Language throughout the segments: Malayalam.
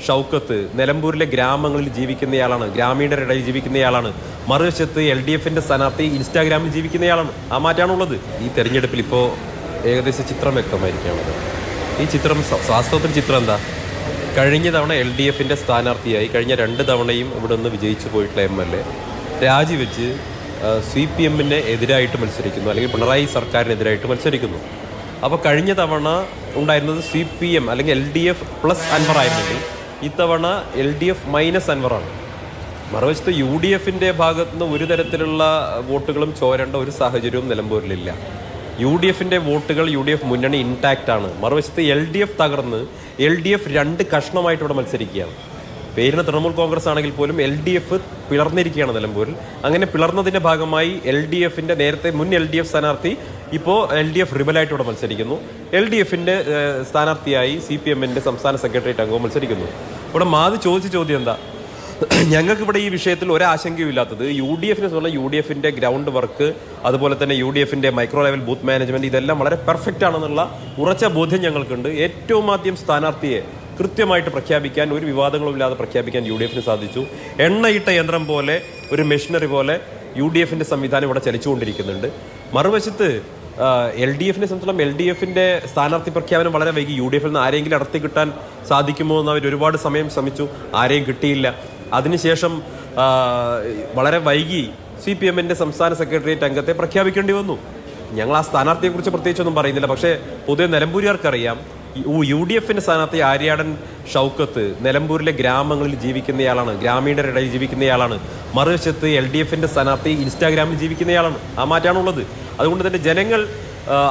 ഷൗക്കത്ത് നിലമ്പൂരിലെ ഗ്രാമങ്ങളിൽ ജീവിക്കുന്നയാളാണ്, ഗ്രാമീണരുടെ ജീവിക്കുന്നയാളാണ്. മറുവശത്ത് LDFന്റെ സ്ഥാനാർത്ഥി ഇൻസ്റ്റാഗ്രാമിൽ ജീവിക്കുന്നയാളാണ്. ആ മാറ്റാണുള്ളത്. ഈ തെരഞ്ഞെടുപ്പിൽ ഇപ്പോൾ ഏകദേശം ചിത്രം വ്യക്തമായിരിക്കുകയാണത്. ഈ ചിത്രം വാസ്തവത്തിൽ ചിത്രം എന്താ? കഴിഞ്ഞ തവണ LDFന്റെ സ്ഥാനാർത്ഥിയായി കഴിഞ്ഞ 2 തവണയും ഇവിടെ നിന്ന് വിജയിച്ചു പോയിട്ടുള്ള MLA രാജിവെച്ച് CPMന് എതിരായിട്ട് മത്സരിക്കുന്നു, അല്ലെങ്കിൽ പിണറായി സർക്കാരിനെതിരായിട്ട് മത്സരിക്കുന്നു. അപ്പോൾ കഴിഞ്ഞ തവണ ഉണ്ടായിരുന്നത് CPM അല്ലെങ്കിൽ LDF പ്ലസ് അൻവർ ആയിരുന്നെങ്കിൽ ഇത്തവണ LDF മൈനസ് അൻവറാണ്. മറുവശത്ത് UDFന്റെ ഭാഗത്തുനിന്ന് ഒരു തരത്തിലുള്ള വോട്ടുകളും ചോരേണ്ട ഒരു സാഹചര്യവും നിലമ്പൂരിലില്ല. UDFന്റെ വോട്ടുകൾ UDF മുന്നണി ഇൻടാക്റ്റ് ആണ്. മറുവശത്ത് LDF തകർന്ന് LDF 2 കഷ്ണമായിട്ട് ഇവിടെ മത്സരിക്കുകയാണ്. പേരിന് തൃണമൂൽ കോൺഗ്രസ് ആണെങ്കിൽ പോലും LDF പിളർന്നിരിക്കുകയാണ് നിലമ്പൂരിൽ. അങ്ങനെ പിളർന്നതിൻ്റെ ഭാഗമായി LDFന്റെ നേരത്തെ മുൻ LDF സ്ഥാനാർത്ഥി ഇപ്പോൾ LDF റിബലായിട്ട് ഇവിടെ മത്സരിക്കുന്നു. LDFന്റെ സ്ഥാനാർത്ഥിയായി CPMന്റെ സംസ്ഥാന സെക്രട്ടേറിയറ്റ് അംഗവും മത്സരിക്കുന്നു. ഇവിടെ മാധു ചോദിച്ച ചോദ്യം എന്താ? ഞങ്ങൾക്കിവിടെ ഈ വിഷയത്തിൽ ഒരാശങ്കയും ഇല്ലാത്തത് UDFനെ സംബന്ധിച്ച് UDFന്റെ ഗ്രൗണ്ട് വർക്ക്, അതുപോലെ തന്നെ UDFന്റെ മൈക്രോ ലെവൽ ബൂത്ത് മാനേജ്മെന്റ് ഇതെല്ലാം വളരെ പെർഫെക്റ്റ് ആണെന്നുള്ള ഉറച്ച ബോധ്യം ഞങ്ങൾക്കുണ്ട്. ഏറ്റവും ആദ്യം സ്ഥാനാർത്ഥിയെ കൃത്യമായിട്ട് പ്രഖ്യാപിക്കാൻ, ഒരു വിവാദങ്ങളും ഇല്ലാതെ പ്രഖ്യാപിക്കാൻ UDFന് സാധിച്ചു. എണ്ണയിട്ട യന്ത്രം പോലെ, ഒരു മെഷീനറി പോലെ UDFന്റെ സംവിധാനം ഇവിടെ ചലിച്ചുകൊണ്ടിരിക്കുന്നുണ്ട്. മറുവശത്ത് LDFനെ സംബന്ധിച്ചിടത്തോളം LDFന്റെ സ്ഥാനാർത്ഥി പ്രഖ്യാപനം വളരെ വൈകി. UDFിൽ നിന്ന് ആരെങ്കിലും അടർത്തി കിട്ടാൻ സാധിക്കുമോ എന്ന് അവർ ഒരുപാട് സമയം ശ്രമിച്ചു, ആരെയും കിട്ടിയില്ല. അതിനുശേഷം വളരെ വൈകി CPMന്റെ സംസ്ഥാന സെക്രട്ടേറിയറ്റ് അംഗത്തെ പ്രഖ്യാപിക്കേണ്ടി വന്നു. ഞങ്ങൾ ആ സ്ഥാനാർത്ഥിയെക്കുറിച്ച് പ്രത്യേകിച്ചൊന്നും പറയുന്നില്ല. പക്ഷേ പൊതുവെ നിലമ്പൂരുകാർക്കറിയാം, UDFന്റെ സ്ഥാനാർത്ഥി ആര്യാടൻ ഷൗക്കത്ത് നിലമ്പൂരിലെ ഗ്രാമങ്ങളിൽ ജീവിക്കുന്നയാളാണ്, ഗ്രാമീണരുടെ ജീവിക്കുന്നയാളാണ്. മറുവശത്ത് LDFന്റെ സ്ഥാനാർത്ഥി ഇൻസ്റ്റാഗ്രാമിൽ ജീവിക്കുന്നയാളാണ്. ആ മാറ്റാണുള്ളത്. അതുകൊണ്ട് തന്നെ ജനങ്ങൾ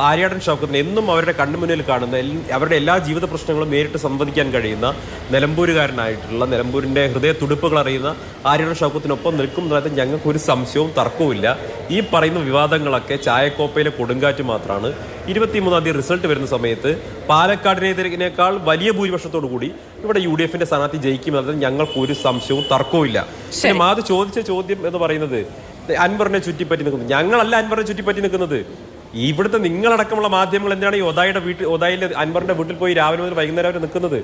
ആര്യാടൻ ഷൗക്കത്തിന് എന്നും അവരുടെ കണ്ണുമുന്നിൽ കാണുന്ന, അവരുടെ എല്ലാ ജീവിത പ്രശ്നങ്ങളും നേരിട്ട് സംവദിക്കാൻ കഴിയുന്ന, നിലമ്പൂരുകാരനായിട്ടുള്ള, നിലമ്പൂരിൻ്റെ ഹൃദയ തുടിപ്പുകൾ അറിയുന്ന ആര്യാടൻ ഷൗക്കത്തിനൊപ്പം നിൽക്കുന്നതായത് ഞങ്ങൾക്കൊരു സംശയവും തർക്കവുമില്ല. ഈ പറയുന്ന വിവാദങ്ങളൊക്കെ ചായക്കോപ്പയിലെ കൊടുങ്കാറ്റ് മാത്രമാണ്. 23-ാം തീയതി റിസൾട്ട് വരുന്ന സമയത്ത് പാലക്കാടിനേക്കാൾ വലിയ ഭൂരിപക്ഷത്തോടു കൂടി ഇവിടെ UDFന്റെ സ്ഥാനാർത്ഥി ജയിക്കുമെന്നത് ഞങ്ങൾക്കൊരു സംശയവും തർക്കവുമില്ല. പിന്നെ മാധു ചോദിച്ച ചോദ്യം എന്ന് പറയുന്നത് അൻവറിനെ ചുറ്റിപ്പറ്റി നിൽക്കുന്നത്. ഞങ്ങളല്ല അൻവറിനെ ചുറ്റിപ്പറ്റി നിൽക്കുന്നത്. ഇവിടുത്തെ നിങ്ങളടക്കമുള്ള മാധ്യമങ്ങൾ എന്തിനാണ് ഈ ഒതായിലെ അൻവറിന്റെ വീട്ടിൽ പോയി രാവിലെ മുതൽ വൈകുന്നേരം വരെ നിൽക്കുന്നത്?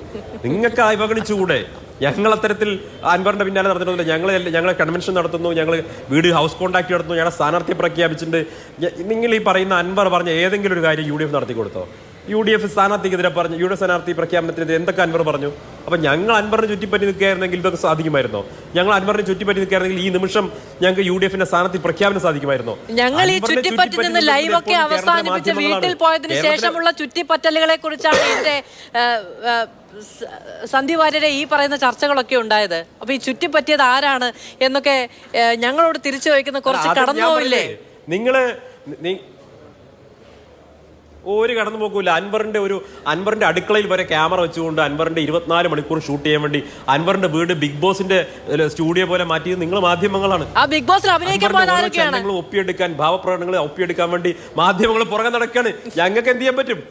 നിങ്ങൾക്ക് അവഗണിച്ചുകൂടെ? ഞങ്ങൾ അത്തരത്തിൽ അൻവറിന്റെ പിന്നാലെ നടത്തുന്നില്ല. ഞങ്ങൾ കൺവെൻഷൻ നടത്തുന്നു, ഞങ്ങൾ വീട് ഹൗസ് കോൺടാക്ട് നടത്തുന്നു, ഞങ്ങളുടെ സ്ഥാനാർത്ഥിയെ പ്രഖ്യാപിച്ചിട്ടുണ്ട്. നിങ്ങൾ ഈ പറയുന്ന അൻവർ പറഞ്ഞ ഏതെങ്കിലും ഒരു കാര്യം UDF നടത്തി കൊടുത്തോ? UDF സ്ഥാനാർത്ഥിക്കെതിരെ പറഞ്ഞു, UDF സ്ഥാനാർത്ഥി പ്രഖ്യാപനത്തിനെതിരെ എന്തൊക്കെ അൻവർ പറഞ്ഞു? അപ്പൊ ഞങ്ങൾ അൻവറിനെ ചുറ്റിപ്പറ്റി നിൽക്കുകയായിരുന്നെങ്കിൽ ഇതൊക്കെ സാധിക്കുമായിരുന്നോ? ഞങ്ങൾ അൻവറിനെ ചുറ്റിപ്പറ്റി നിൽക്കുകയായിരുന്നെങ്കിൽ ഈ നിമിഷം ഞങ്ങൾക്ക് UDFന്റെ സ്ഥാനാർത്ഥി പ്രഖ്യാപനം സാധിക്കുമായിരുന്നോ? ഞങ്ങൾ ഈ ചുറ്റിപ്പറ്റി നിന്ന് ലൈവൊക്കെ അവസാനിപ്പിച്ച് വീട്ടിൽ പോയതിനു ശേഷമുള്ള ചുറ്റിപ്പറ്റലുകളെ കുറിച്ചാണ് എന്റെ സന്ദീപ് വാര്യരെ ഈ പറയുന്ന ചർച്ചകളൊക്കെ ഉണ്ടായത്. അപ്പൊ ഈ ചുറ്റിപ്പറ്റിയത് ആരാണ് എന്നൊക്കെ ഞങ്ങളോട് തിരിച്ചു ചോദിക്കുന്ന കുറച്ച് കടന്നുപോയില്ലേ? നിങ്ങള് ഒരു കടന്നു പോകൂല. അൻവറിന്റെ അടുക്കളയിൽ വരെ ക്യാമറ വെച്ചുകൊണ്ട് അൻവറിന്റെ 24 മണിക്കൂർ ഷൂട്ട് ചെയ്യാൻ വേണ്ടി അൻവറിന്റെ വീട് ബിഗ് ബോസിന്റെ സ്റ്റുഡിയോ പോലെ മാറ്റിയത് നിങ്ങൾ മാധ്യമങ്ങളാണ്. നിങ്ങൾ ഒപ്പിയെടുക്കാൻ, ഭാവപ്രകടനങ്ങൾ ഒപ്പിയെടുക്കാൻ വേണ്ടി മാധ്യമങ്ങൾ പുറകെ നടക്കാണ്. ഞങ്ങൾക്ക് എന്ത് ചെയ്യാൻ പറ്റും?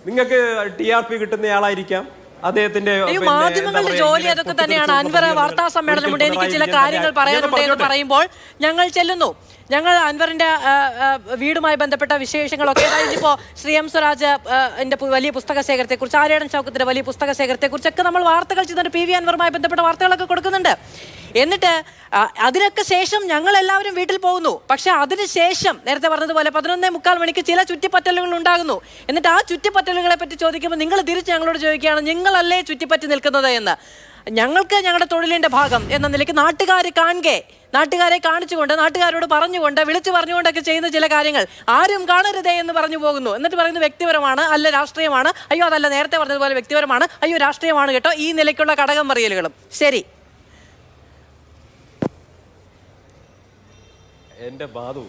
നിങ്ങൾക്ക് TRP കിട്ടുന്നയാളായിരിക്കാം അദ്ദേഹത്തിന്റെ മാധ്യമങ്ങളുടെ ജോലി അതൊക്കെ തന്നെയാണ്. അൻവർ വാർത്താ സമ്മേളനമുണ്ട്, എനിക്ക് ചില കാര്യങ്ങൾ പറയാനുണ്ട് എന്ന് പറയുമ്പോൾ ഞങ്ങൾ ചെല്ലുന്നു. ഞങ്ങൾ അൻവറിന്റെ വീടുമായി ബന്ധപ്പെട്ട വിശേഷങ്ങളൊക്കെ, ഇപ്പോൾ ശ്രീ M സ്വരാജ് വലിയ പുസ്തക ശേഖരത്തെ കുറിച്ച്, ആര്യാടൻ ഷൗക്കത്തിന്റെ വലിയ പുസ്തക ശേഖരത്തെ കുറിച്ചൊക്കെ നമ്മൾ വാർത്തകൾ ചെയ്തിട്ട് PV അൻവറുമായി ബന്ധപ്പെട്ട വാർത്തകളൊക്കെ കൊടുക്കുന്നുണ്ട്. എന്നിട്ട് അതിനൊക്കെ ശേഷം ഞങ്ങൾ എല്ലാവരും വീട്ടിൽ പോകുന്നു. പക്ഷെ അതിനുശേഷം നേരത്തെ പറഞ്ഞതുപോലെ 11:45 മണിക്ക് ചില ചുറ്റിപ്പറ്റലുകൾ ഉണ്ടാകുന്നു. എന്നിട്ട് ആ ചുറ്റിപ്പറ്റലുകളെ പറ്റി ചോദിക്കുമ്പോൾ നിങ്ങൾ തിരിച്ച് ഞങ്ങളോട് ചോദിക്കുകയാണ്, നിങ്ങളല്ലേ ചുറ്റിപ്പറ്റി നിൽക്കുന്നത് എന്ന്. ഞങ്ങൾക്ക് ഞങ്ങളുടെ തൊഴിലിന്റെ ഭാഗം എന്ന നിലയ്ക്ക് നാട്ടുകാരെ കാണിച്ചുകൊണ്ട്, നാട്ടുകാരോട് പറഞ്ഞുകൊണ്ട്, വിളിച്ചു പറഞ്ഞുകൊണ്ടൊക്കെ ചെയ്യുന്ന ചില കാര്യങ്ങൾ ആരും കാണരുതേ എന്ന് പറഞ്ഞു പോകുന്നു. എന്നിട്ട് പറയുന്നത് വ്യക്തിപരമാണ്, അല്ല രാഷ്ട്രീയമാണ്, അയ്യോ അതല്ല നേരത്തെ പറഞ്ഞതുപോലെ വ്യക്തിപരമാണ്, അയ്യോ രാഷ്ട്രീയമാണ് കേട്ടോ, ഈ നിലയ്ക്കുള്ള കടകം പറയലുകളും. ശരി, എന്റെ ബാധു,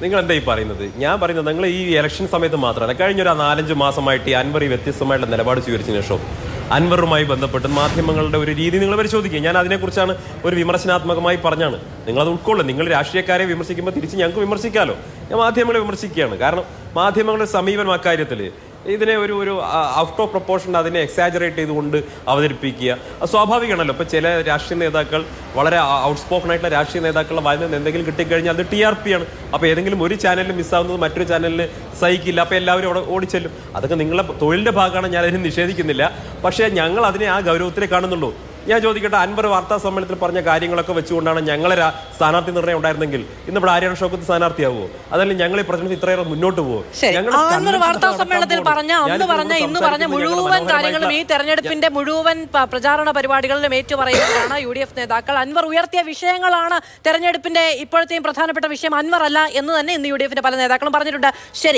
നിങ്ങൾ എന്താ ഈ പറയുന്നത്? ഞാൻ പറയുന്നത് നിങ്ങൾ ഈ ഇലക്ഷൻ സമയത്ത് മാത്രമല്ല, കഴിഞ്ഞൊരു 4-5 മാസമായിട്ട് അൻവർ ഈ വ്യത്യസ്തമായിട്ടുള്ള നിലപാട് സ്വീകരിച്ചതിന് ശേഷം അൻവറുമായി ബന്ധപ്പെട്ട് മാധ്യമങ്ങളുടെ ഒരു രീതി നിങ്ങൾ പരിശോധിക്കുക. ഞാൻ അതിനെക്കുറിച്ചാണ് ഒരു വിമർശനാത്മകമായി പറഞ്ഞാണ്. നിങ്ങളത് ഉൾക്കൊള്ളും. നിങ്ങൾ രാഷ്ട്രീയക്കാരെ വിമർശിക്കുമ്പോൾ തിരിച്ച് ഞങ്ങൾക്ക് വിമർശിക്കാമല്ലോ. ഞാൻ മാധ്യമങ്ങളെ വിമർശിക്കുകയാണ്. കാരണം മാധ്യമങ്ങളുടെ സമീപനം അക്കാര്യത്തിൽ ഇതിനെ ഒരു ഔട്ട് ഓഫ് പ്രൊപ്പോർഷൻ, അതിനെ എക്സാജറേറ്റ് ചെയ്തുകൊണ്ട് അവതരിപ്പിക്കുക സ്വാഭാവികമാണല്ലോ. ഇപ്പോൾ ചില രാഷ്ട്രീയ നേതാക്കൾ, വളരെ ഔട്ട്സ്പോക്കൺ ആയിട്ടുള്ള രാഷ്ട്രീയ നേതാക്കളുടെ വായിൽ നിന്ന് എന്തെങ്കിലും കിട്ടിക്കഴിഞ്ഞാൽ അത് TRP ആണ്. അപ്പോൾ ഏതെങ്കിലും ഒരു ചാനലിൽ മിസ്സാവുന്നത് മറ്റൊരു ചാനലിന് സഹിക്കില്ല. അപ്പോൾ എല്ലാവരും അവിടെ ഓടിച്ചെല്ലും. അതൊക്കെ നിങ്ങളുടെ തൊഴിലിൻ്റെ ഭാഗമാണ്, ഞാൻ അതിനെ നിഷേധിക്കുന്നില്ല. പക്ഷേ ഞങ്ങൾ അതിനെ ആ ഗൗരവത്തിലേ കാണുന്നുള്ളൂ. ഞാൻ ചോദിക്കട്ടെ, അൻവർ വാർത്താ സമ്മേളനത്തിൽ പറഞ്ഞ കാര്യങ്ങളൊക്കെ വെച്ചുകൊണ്ടാണ് ഞങ്ങളെ സ്ഥാനാർത്ഥി നിർണ്ണയം ഉണ്ടായിരുന്നെങ്കിൽ ഇന്ന് ഇവിടെ ആര്യാടൻ ഷൗക്കത്ത് സ്ഥാനാർത്ഥിയാവോ? അതല്ലെങ്കിൽ ഞങ്ങൾ ഈ പ്രശ്നത്തിൽ ഇത്രയേറെ മുന്നോട്ട് പോകുമോ? അൻവർ വാർത്താ സമ്മേളനത്തിൽ ഇന്ന് പറഞ്ഞ മുഴുവൻ കാര്യങ്ങളും ഈ തെരഞ്ഞെടുപ്പിന്റെ മുഴുവൻ പ്രചാരണ പരിപാടികളിലും ഏറ്റുപറയുകയാണ് UDF നേതാക്കൾ. അൻവർ ഉയർത്തിയ വിഷയങ്ങളാണ് തെരഞ്ഞെടുപ്പിന്റെ ഇപ്പോഴത്തെയും പ്രധാനപ്പെട്ട വിഷയം, അൻവർ അല്ല എന്ന് തന്നെ ഇന്ന് UDFന്റെ പല നേതാക്കളും പറഞ്ഞിട്ടുണ്ട്. ശരി.